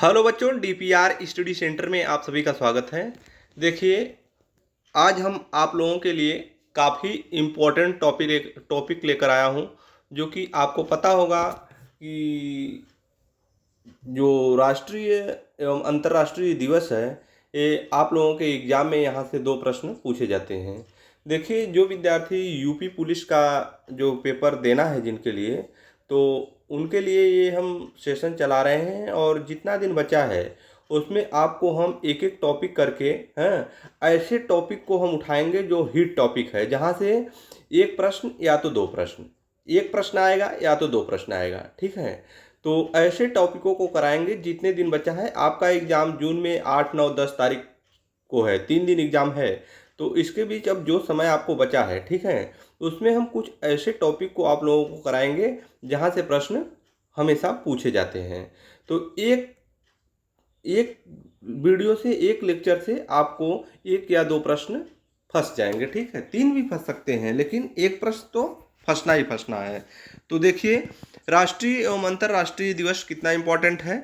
Hello बच्चों, DPR study centre में आप सभी का स्वागत है। देखिए, आज हम आप लोगों के लिए काफ़ी इम्पोर्टेंट टॉपिक लेकर आया हूं, जो कि आपको पता होगा कि जो राष्ट्रीय एवं अंतर्राष्ट्रीय दिवस है, ये आप लोगों के एग्जाम में यहाँ से 2 प्रश्न पूछे जाते हैं। देखिए, जो विद्यार्थी यूपी पुलिस का जो पेपर देना है जिनके लिए, तो उनके लिए ये हम सेशन चला रहे हैं और जितना दिन बचा है उसमें आपको हम एक एक टॉपिक करके हैं, ऐसे टॉपिक को हम उठाएंगे जो हिट टॉपिक है, जहाँ से एक प्रश्न या तो 2 प्रश्न, एक प्रश्न आएगा या तो 2 प्रश्न आएगा। ठीक है, तो ऐसे टॉपिकों को कराएंगे। जितने दिन बचा है, आपका एग्ज़ाम जून में 8, 9, 10 तारीख को है, 3 दिन एग्ज़ाम है। तो इसके बीच अब जो समय आपको बचा है, ठीक है, उसमें हम कुछ ऐसे टॉपिक को आप लोगों को कराएंगे जहाँ से प्रश्न हमेशा पूछे जाते हैं। तो एक एक वीडियो से, एक लेक्चर से आपको 1 या 2 प्रश्न फंस जाएंगे। ठीक है, 3 भी फंस सकते हैं, लेकिन एक प्रश्न तो फंसना ही फंसना है। तो देखिए, राष्ट्रीय एवं अंतर्राष्ट्रीय दिवस कितना इम्पोर्टेंट है,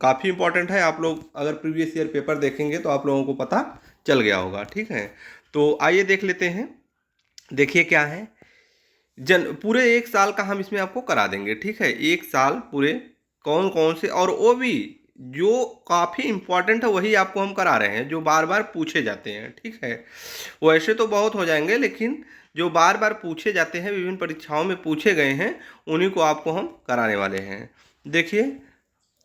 काफ़ी इम्पोर्टेंट है। आप लोग अगर प्रीवियस ईयर पेपर देखेंगे तो आप लोगों को पता चल गया होगा। ठीक है, तो आइए देख लेते हैं। देखिए क्या है, पूरे 1 साल का हम इसमें आपको करा देंगे। ठीक है, 1 साल पूरे कौन कौन से, और वो भी जो काफ़ी इम्पोर्टेंट है वही आपको हम करा रहे हैं, जो बार बार पूछे जाते हैं। ठीक है, वैसे तो बहुत हो जाएंगे, लेकिन जो बार बार पूछे जाते हैं, विभिन्न परीक्षाओं में पूछे गए हैं, उन्हीं को आपको हम कराने वाले हैं। देखिए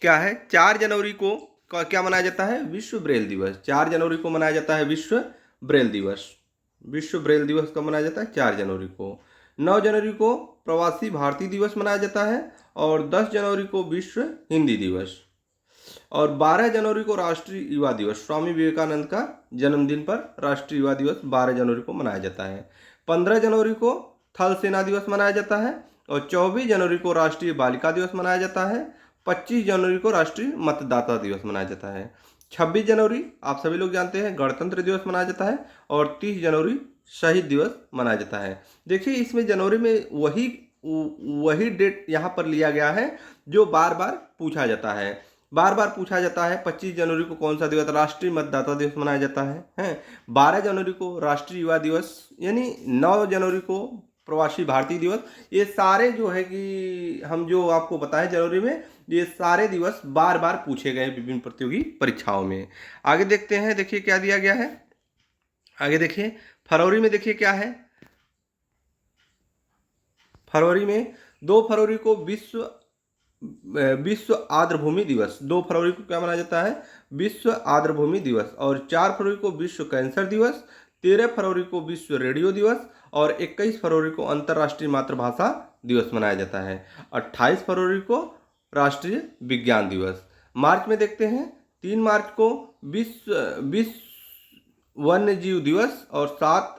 क्या है, 4 जनवरी को क्या मनाया जाता है? विश्व ब्रेल दिवस। 4 जनवरी को मनाया जाता है विश्व ब्रेल दिवस। विश्व ब्रेल दिवस कब मनाया जाता है? 4 जनवरी को। 9 जनवरी को प्रवासी भारतीय दिवस मनाया जाता है, और 10 जनवरी को विश्व हिंदी दिवस, और 12 जनवरी को राष्ट्रीय युवा दिवस। स्वामी विवेकानंद का जन्मदिन पर राष्ट्रीय युवा दिवस 12 जनवरी को मनाया जाता है। 15 जनवरी को थल सेना दिवस मनाया जाता है, और 24 जनवरी को राष्ट्रीय बालिका दिवस मनाया जाता है। 25 जनवरी को राष्ट्रीय मतदाता दिवस मनाया जाता है। 26 जनवरी आप सभी लोग जानते हैं गणतंत्र दिवस मनाया जाता है, और 30 जनवरी शहीद दिवस मनाया जाता है। देखिए, इसमें जनवरी में वही डेट यहाँ पर लिया गया है जो बार बार पूछा जाता है। बार बार पूछा जाता है 25 जनवरी को कौन सा दिवस? राष्ट्रीय मतदाता दिवस मनाया जाता है। 12 जनवरी को राष्ट्रीय युवा दिवस, यानी 9 जनवरी को प्रवासी भारतीय दिवस। ये सारे जो है कि हम जो आपको बताएं जनवरी में, ये सारे दिवस बार बार पूछे गए विभिन्न प्रतियोगी परीक्षाओं में। आगे देखते हैं, देखिए क्या दिया गया है। आगे देखिए, फरवरी में देखिए क्या है। फरवरी में 2 फरवरी को विश्व आर्द्रभूमि दिवस। 2 फरवरी को क्या मनाया जाता है? विश्व आर्द्रभूमि दिवस। और 4 फरवरी को विश्व कैंसर दिवस। 13 फरवरी को विश्व रेडियो दिवस, और 21 फरवरी को अंतर्राष्ट्रीय मातृभाषा दिवस मनाया जाता है। 28 फरवरी को राष्ट्रीय विज्ञान दिवस। मार्च में देखते हैं, 3 मार्च को विश्व वन्य जीव दिवस, और 7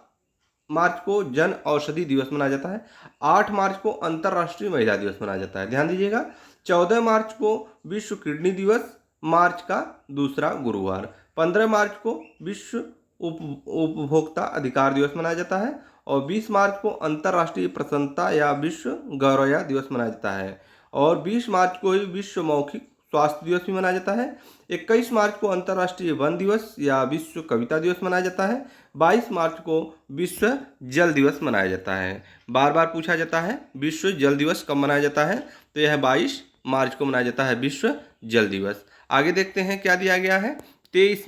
मार्च को जन औषधि दिवस मनाया जाता है। 8 मार्च को अंतर्राष्ट्रीय महिला दिवस मनाया जाता है, ध्यान दीजिएगा। 14 मार्च को विश्व किडनी दिवस, मार्च का दूसरा गुरुवार। 15 मार्च को विश्व उपभोक्ता अधिकार दिवस मनाया जाता है, और 20 मार्च को अंतर्राष्ट्रीय प्रसन्नता या विश्व गौरव दिवस मनाया जाता है, और 20 मार्च को ही विश्व मौखिक स्वास्थ्य दिवस भी मनाया जाता है। 21 मार्च को अंतर्राष्ट्रीय वन दिवस या विश्व कविता दिवस मनाया जाता है। 22 मार्च को विश्व जल दिवस मनाया जाता है। बार बार पूछा जाता है विश्व जल दिवस कब मनाया जाता है, तो यह 22 मार्च को मनाया जाता है विश्व जल दिवस। आगे देखते हैं क्या दिया गया है। 23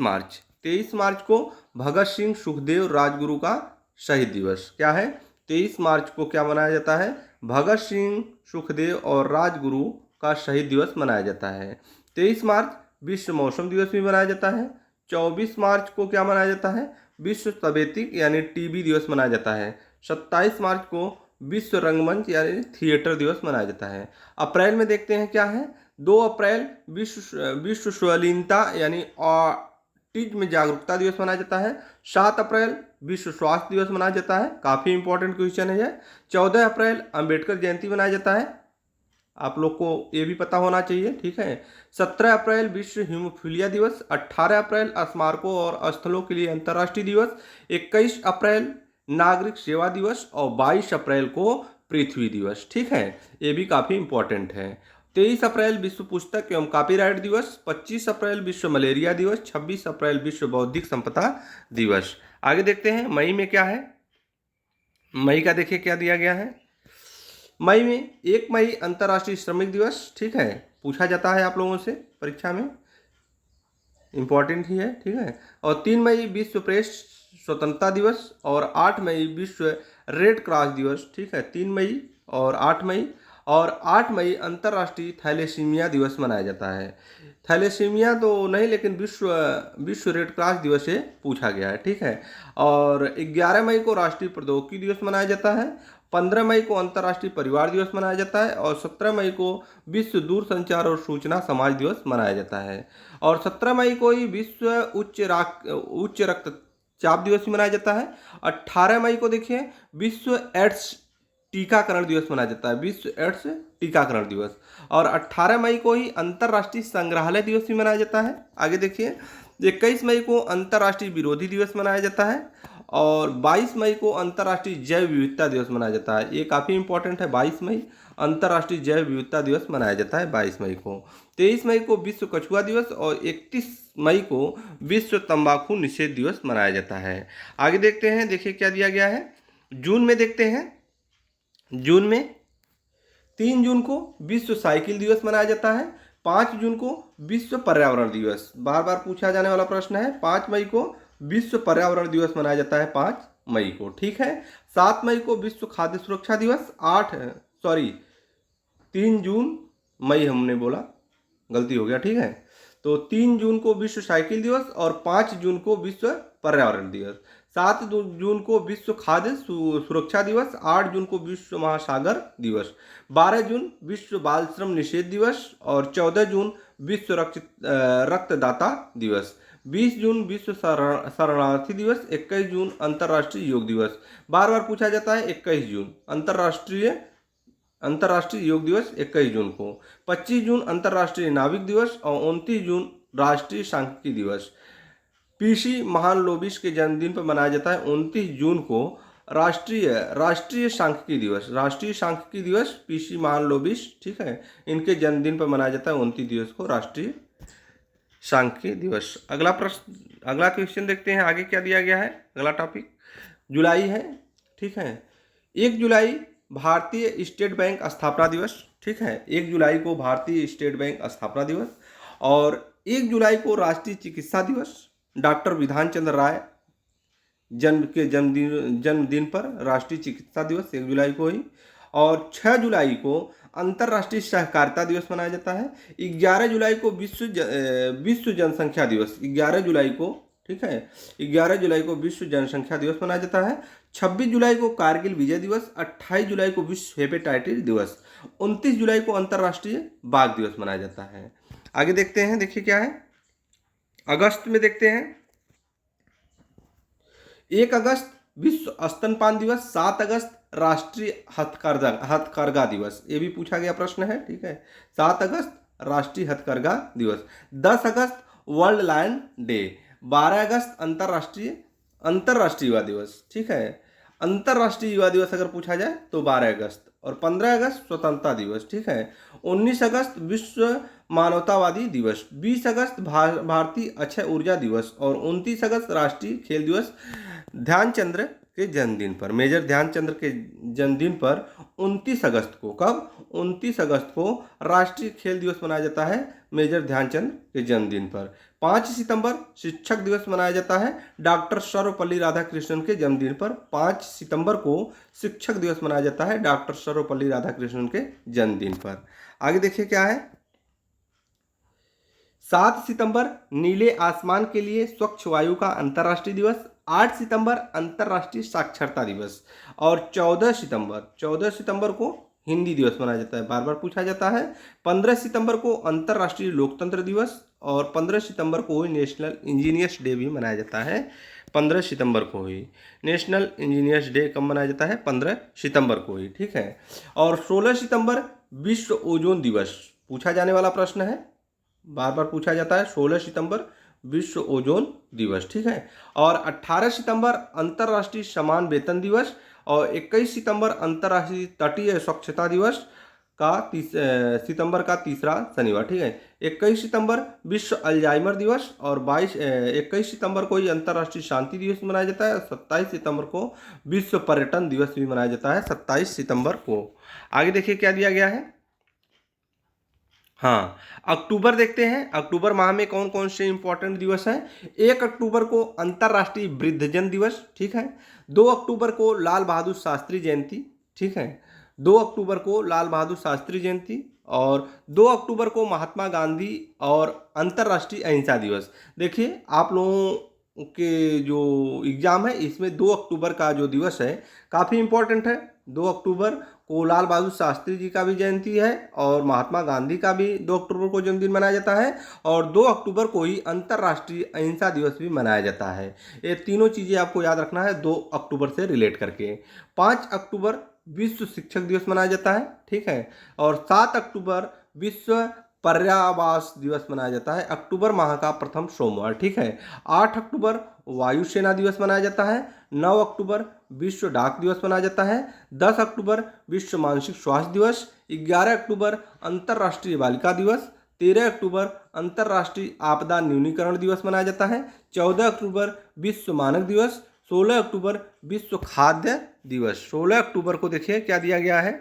मार्च को भगत सिंह सुखदेव राजगुरु का शहीद दिवस। क्या है? 23 मार्च को क्या मनाया जाता है? भगत सिंह सुखदेव और राजगुरु का शहीद दिवस मनाया जाता है। 23 मार्च विश्व मौसम दिवस भी मनाया जाता है। 24 मार्च को क्या मनाया जाता है? विश्व तपेदिक यानी टीबी दिवस मनाया जाता है। 27 मार्च को विश्व रंगमंच यानी थिएटर दिवस मनाया जाता है। अप्रैल में देखते हैं क्या है। 2 अप्रैल विश्व स्वलीनता यानी ऑटिज्म जागरूकता दिवस मनाया जाता है। 7 अप्रैल विश्व स्वास्थ्य दिवस मनाया जाता है, काफ़ी इंपॉर्टेंट क्वेश्चन है यह। 14 अप्रैल अंबेडकर जयंती मनाया जाता है, आप लोग को ये भी पता होना चाहिए। ठीक है। 17 अप्रैल विश्व हीमोफीलिया दिवस। 18 अप्रैल स्मारकों और स्थलों के लिए अंतर्राष्ट्रीय दिवस। 21 अप्रैल नागरिक सेवा दिवस, और 22 अप्रैल को पृथ्वी दिवस। ठीक है, ये भी काफ़ी इंपॉर्टेंट है। 23 अप्रैल विश्व पुस्तक एवं कॉपीराइट दिवस, 25 अप्रैल विश्व मलेरिया दिवस, 26 अप्रैल विश्व बौद्धिक संपदा दिवस। आगे देखते हैं मई में क्या है। मई का देखिए क्या दिया गया है। मई में 1 मई अंतर्राष्ट्रीय श्रमिक दिवस, ठीक है, पूछा जाता है आप लोगों से परीक्षा में, इम्पॉर्टेंट ही है, ठीक है। और 3 मई विश्व प्रेस स्वतंत्रता दिवस और 8 मई विश्व रेड क्रॉस दिवस, ठीक है, 3 मई और 8 मई। और 8 मई अंतर्राष्ट्रीय थैलेसीमिया दिवस मनाया जाता है। थैलेसीमिया तो नहीं, लेकिन विश्व रेड क्रॉस दिवस से पूछा गया है, ठीक है। और 11 मई को राष्ट्रीय प्रौद्योगिकी दिवस मनाया जाता है। 15 मई को अंतर्राष्ट्रीय परिवार दिवस मनाया जाता है। और 17 मई को विश्व दूरसंचार और सूचना समाज दिवस मनाया जाता है। और 17 मई को ही विश्व उच्च रक्तचाप दिवस भी मनाया जाता है। 18 मई को देखिए विश्व एड्स टीकाकरण दिवस मनाया जाता है, विश्व एड्स टीकाकरण दिवस। और 18 मई को ही अंतर्राष्ट्रीय संग्रहालय दिवस भी मनाया जाता है। आगे देखिए 21 मई को अंतर्राष्ट्रीय विरोधी दिवस मनाया जाता है। और 22 मई को अंतर्राष्ट्रीय जैव विविधता दिवस मनाया जाता है। ये काफ़ी इंपॉर्टेंट है, 22 मई अंतर्राष्ट्रीय जैव विविधता दिवस मनाया जाता है 22 मई को। 23 मई को विश्व कछुआ दिवस और 31 मई को विश्व तंबाकू निषेध दिवस मनाया जाता है। आगे देखते हैं, देखिए क्या दिया गया है। जून में देखते हैं, जून में 3 जून को विश्व साइकिल दिवस मनाया जाता है। 5 जून को विश्व पर्यावरण दिवस, बार बार पूछा जाने वाला प्रश्न है। 5 मई को विश्व पर्यावरण दिवस मनाया जाता है, 5 मई को, ठीक है। 7 मई को विश्व खाद्य सुरक्षा दिवस, 3 जून, मई हमने बोला, गलती हो गया, ठीक है। तो 3 जून को विश्व साइकिल दिवस और 5 जून को विश्व पर्यावरण दिवस। 7 जून को विश्व खाद्य सुरक्षा दिवस, 8 जून को विश्व महासागर दिवस, 12 जून विश्व बाल श्रम निषेध दिवस और 14 जून विश्व रक्तदाता दिवस, 20 जून विश्व शरणार्थी दिवस, 21 जून अंतर्राष्ट्रीय योग दिवस। बार बार पूछा जाता है 21 जून अंतर्राष्ट्रीय योग दिवस 21 जून को। 25 जून अंतर्राष्ट्रीय नाविक दिवस और 29 जून राष्ट्रीय सांख्यिकी दिवस। पीसी महान लोबिस के जन्मदिन पर मनाया जाता है 29 जून को राष्ट्रीय सांख्यिकी दिवस, राष्ट्रीय सांख्यिकी दिवस पीसी महान लोबिस, ठीक है, इनके जन्मदिन पर मनाया जाता है 29 दिवस को राष्ट्रीय सांख्यिकी दिवस। अगला प्रश्न, अगला क्वेश्चन देखते हैं आगे क्या दिया गया है। अगला टॉपिक जुलाई है, ठीक है। 1 जुलाई भारतीय स्टेट बैंक स्थापना दिवस, ठीक है, 1 जुलाई को भारतीय स्टेट बैंक स्थापना दिवस। और 1 जुलाई को राष्ट्रीय चिकित्सा दिवस, डॉक्टर विधान चंद्र राय जन्मदिन पर राष्ट्रीय चिकित्सा दिवस 1 जुलाई को ही। और 6 जुलाई को अंतर्राष्ट्रीय सहकारिता दिवस मनाया जाता है। 11 जुलाई को विश्व जनसंख्या दिवस, 11 जुलाई को, ठीक है, 11 जुलाई को विश्व जनसंख्या दिवस मनाया जाता है। 26 जुलाई को कारगिल विजय दिवस, 28 जुलाई को विश्व हेपेटाइटिस दिवस, 29 जुलाई को अंतर्राष्ट्रीय बाघ दिवस मनाया जाता है। आगे देखते हैं, देखिए क्या है। अगस्त में देखते हैं, 1 अगस्त विश्व स्तनपान दिवस, 7 अगस्त राष्ट्रीय हथकरघा दिवस, ये भी पूछा गया प्रश्न है, ठीक है, 7 अगस्त राष्ट्रीय हथकरघा दिवस। 10 अगस्त वर्ल्ड लायन डे, 12 अगस्त अंतर्राष्ट्रीय युवा दिवस, ठीक है, अंतर्राष्ट्रीय युवा दिवस अगर पूछा जाए तो 12 अगस्त। और 15 अगस्त स्वतंत्रता दिवस, ठीक है। 19 अगस्त विश्व मानवतावादी दिवस, 20 अगस्त भारतीय अक्षय ऊर्जा दिवस और 29 अगस्त राष्ट्रीय खेल दिवस। ध्यानचंद्र के जन्मदिन पर, मेजर ध्यानचंद्र के जन्मदिन पर 29 अगस्त को, कब, 29 अगस्त को राष्ट्रीय खेल दिवस मनाया जाता है मेजर ध्यानचंद्र के जन्मदिन पर। 5 सितंबर शिक्षक दिवस मनाया जाता है डॉक्टर सर्वपल्ली राधाकृष्णन के जन्मदिन पर। 5 सितंबर को शिक्षक दिवस मनाया जाता है डॉक्टर सर्वपल्ली राधाकृष्णन के जन्मदिन पर। आगे देखिए क्या है। 7 सितंबर नीले आसमान के लिए स्वच्छ वायु का अंतर्राष्ट्रीय दिवस। 8 सितंबर अंतर्राष्ट्रीय साक्षरता दिवस। और 14 सितंबर को हिंदी दिवस मनाया जाता है, बार बार पूछा जाता है। 15 सितंबर को अंतर्राष्ट्रीय लोकतंत्र दिवस और 15 सितंबर को ही नेशनल इंजीनियर्स डे भी मनाया जाता है। 15 सितंबर को ही नेशनल इंजीनियर्स डे कब मनाया जाता है, 15 सितंबर को ही, ठीक है। और 16 सितंबर विश्व ओजोन दिवस, पूछा जाने वाला प्रश्न है, बार बार पूछा जाता है। 16 सितंबर विश्व ओजोन दिवस, ठीक है। और 18 सितंबर अंतर्राष्ट्रीय समान वेतन दिवस और 21 सितंबर अंतर्राष्ट्रीय तटीय स्वच्छता दिवस। सितंबर का तीसरा शनिवार, ठीक है। 21 सितंबर विश्व अल्जाइमर दिवस, और 21 सितंबर को ही अंतर्राष्ट्रीय शांति दिवस मनाया जाता है। 27 सितंबर को विश्व पर्यटन दिवस भी मनाया जाता है, 27 सितंबर को। आगे देखिए क्या दिया गया है। हाँ, अक्टूबर देखते हैं, अक्टूबर माह में कौन कौन से इंपॉर्टेंट दिवस हैं। 1 अक्टूबर को अंतर्राष्ट्रीय वृद्धजन दिवस, ठीक है। 2 अक्टूबर को लाल बहादुर शास्त्री जयंती, ठीक है। 2 अक्टूबर को लाल बहादुर शास्त्री जयंती, और 2 अक्टूबर को महात्मा गांधी और अंतर्राष्ट्रीय अहिंसा दिवस। देखिए आप लोगों के जो एग्जाम है इसमें 2 अक्टूबर का जो दिवस है काफ़ी इंपॉर्टेंट है। 2 अक्टूबर को लाल बहादुर शास्त्री जी का भी जयंती है, और महात्मा गांधी का भी 2 अक्टूबर को जन्मदिन मनाया जाता है, और 2 अक्टूबर को ही अंतर्राष्ट्रीय अहिंसा दिवस भी मनाया जाता है। ये तीनों चीज़ें आपको याद रखना है 2 अक्टूबर से रिलेट करके। 5 अक्टूबर विश्व शिक्षक दिवस मनाया जाता है, ठीक है। और 7 अक्टूबर विश्व पर्यावास दिवस मनाया जाता है, अक्टूबर माह का प्रथम सोमवार, ठीक है। 8 अक्टूबर वायुसेना दिवस मनाया जाता है। 9 अक्टूबर विश्व डाक दिवस मनाया जाता है। 10 अक्टूबर विश्व मानसिक स्वास्थ्य दिवस। 11 अक्टूबर अंतर्राष्ट्रीय बालिका दिवस। 13 अक्टूबर अंतर्राष्ट्रीय आपदा न्यूनीकरण दिवस मनाया जाता है। 14 अक्टूबर विश्व मानक दिवस। 16 अक्टूबर विश्व खाद्य दिवस। 16 अक्टूबर को देखिए क्या दिया गया है।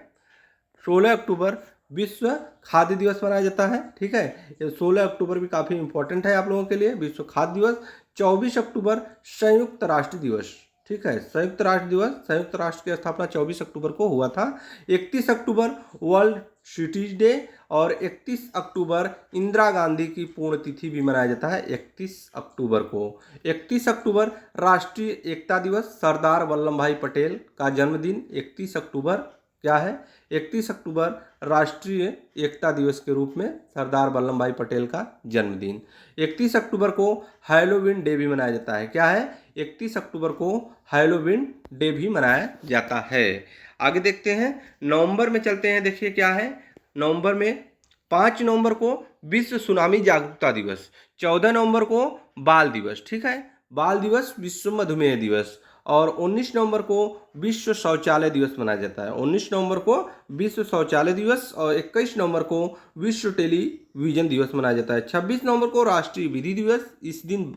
16 अक्टूबर विश्व खाद्य दिवस मनाया जाता है, ठीक है। ये 16 अक्टूबर भी काफ़ी इंपॉर्टेंट है आप लोगों के लिए, विश्व खाद्य दिवस। 24 अक्टूबर संयुक्त राष्ट्र दिवस, ठीक है। संयुक्त राष्ट्र दिवस, संयुक्त राष्ट्र की स्थापना 24 अक्टूबर को हुआ था। 31 अक्टूबर वर्ल्ड सिटीज डे, और 31 अक्टूबर इंदिरा गांधी की पुण्यतिथि भी मनाया जाता है 31 अक्टूबर को। 31 अक्टूबर राष्ट्रीय एकता दिवस, सरदार वल्लभ भाई पटेल का जन्मदिन 31 अक्टूबर क्या है। 31 अक्टूबर राष्ट्रीय एकता दिवस के रूप में सरदार वल्लभ भाई पटेल का जन्मदिन। 31 अक्टूबर को हैलोवीन डे भी मनाया जाता है, क्या है। 31 अक्टूबर को हैलोवीन डे भी मनाया जाता है। आगे देखते हैं, नवंबर में चलते हैं, देखिए क्या है। नवंबर में 5 नवंबर को विश्व सुनामी जागरूकता दिवस। 14 नवंबर को बाल दिवस, ठीक है। बाल दिवस, विश्व मधुमेह दिवस। और 19 नवंबर को विश्व शौचालय दिवस मनाया जाता है। 19 नवंबर को विश्व शौचालय दिवस, और 21 नवंबर को विश्व टेलीविजन दिवस मनाया जाता है। 26 नवंबर को राष्ट्रीय विधि दिवस, इस दिन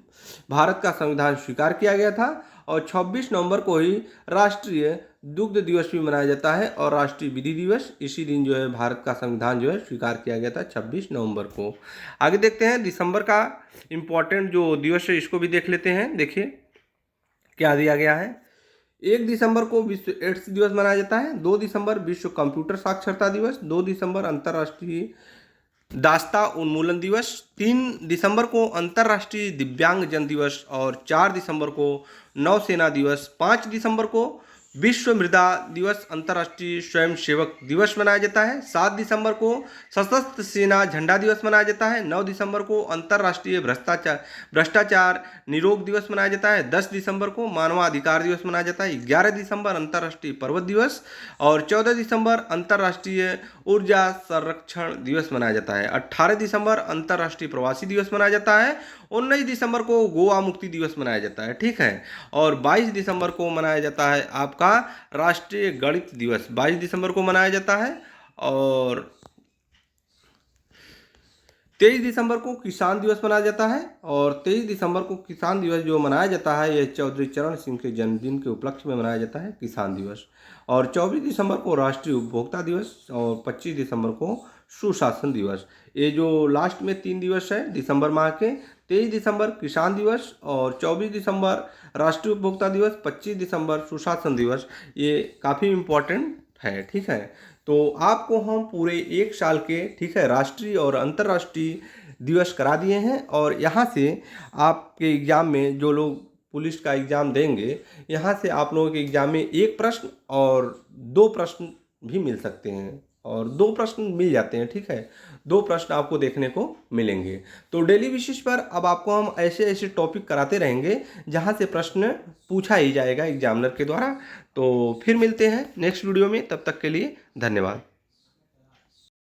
भारत का संविधान स्वीकार किया गया था। और 26 नवंबर को ही राष्ट्रीय दुग्ध दिवस भी मनाया जाता है, और राष्ट्रीय विधि दिवस इसी दिन जो है भारत का संविधान जो है स्वीकार किया गया था 26 नवंबर को। आगे देखते हैं, दिसंबर का इम्पोर्टेंट जो दिवस है इसको भी देख लेते हैं। देखिए क्या दिया गया है। 1 दिसंबर को विश्व एड्स दिवस मनाया जाता है। 2 दिसंबर विश्व कंप्यूटर साक्षरता दिवस। 2 दिसंबर अंतर्राष्ट्रीय दास्ता उन्मूलन दिवस। 3 दिसंबर को अंतर्राष्ट्रीय दिव्यांगजन दिवस, और 4 दिसंबर को नौसेना दिवस। 5 दिसंबर को विश्व मृदा दिवस, अंतर्राष्ट्रीय स्वयंसेवक दिवस मनाया जाता है। 7 दिसंबर को सशस्त्र सेना झंडा दिवस मनाया जाता है। 9 दिसंबर को अंतर्राष्ट्रीय भ्रष्टाचार निरोध दिवस मनाया जाता है। 10 दिसंबर को मानवाधिकार दिवस मनाया जाता है। 11 दिसंबर अंतर्राष्ट्रीय पर्वत दिवस, और 14 दिसंबर अंतर्राष्ट्रीय ऊर्जा संरक्षण दिवस मनाया जाता है। 18 दिसंबर अंतर्राष्ट्रीय प्रवासी दिवस मनाया जाता है। 19 दिसंबर को गोवा मुक्ति दिवस मनाया जाता है, ठीक है। और 22 दिसंबर को मनाया जाता है आपका राष्ट्रीय गणित दिवस, 22 दिसंबर को मनाया जाता है। और 23 दिसंबर को किसान दिवस मनाया जाता है, और 23 दिसंबर को किसान दिवस जो मनाया जाता है यह चौधरी चरण सिंह के जन्मदिन के उपलक्ष्य में मनाया जाता है किसान दिवस। और 24 दिसंबर को राष्ट्रीय उपभोक्ता दिवस, और 25 दिसंबर को सुशासन दिवस। ये जो लास्ट में 3 दिवस है दिसंबर माह के, 23 दिसंबर किसान दिवस, और 24 दिसंबर राष्ट्रीय उपभोक्ता दिवस, 25 दिसंबर सुशासन दिवस, ये काफ़ी इम्पोर्टेंट है, ठीक है। तो आपको हम पूरे 1 साल के, ठीक है, राष्ट्रीय और अंतर्राष्ट्रीय दिवस करा दिए हैं। और यहाँ से आपके एग्ज़ाम में जो लोग पुलिस का एग्ज़ाम देंगे, यहाँ से आप लोगों के एग्ज़ाम में 1 प्रश्न और 2 प्रश्न भी मिल सकते हैं, और 2 प्रश्न मिल जाते हैं, ठीक है। 2 प्रश्न आपको देखने को मिलेंगे। तो डेली बेसिस पर अब आपको हम ऐसे ऐसे टॉपिक कराते रहेंगे जहाँ से प्रश्न पूछा ही जाएगा एग्जामिनर के द्वारा। तो फिर मिलते हैं नेक्स्ट वीडियो में, तब तक के लिए धन्यवाद।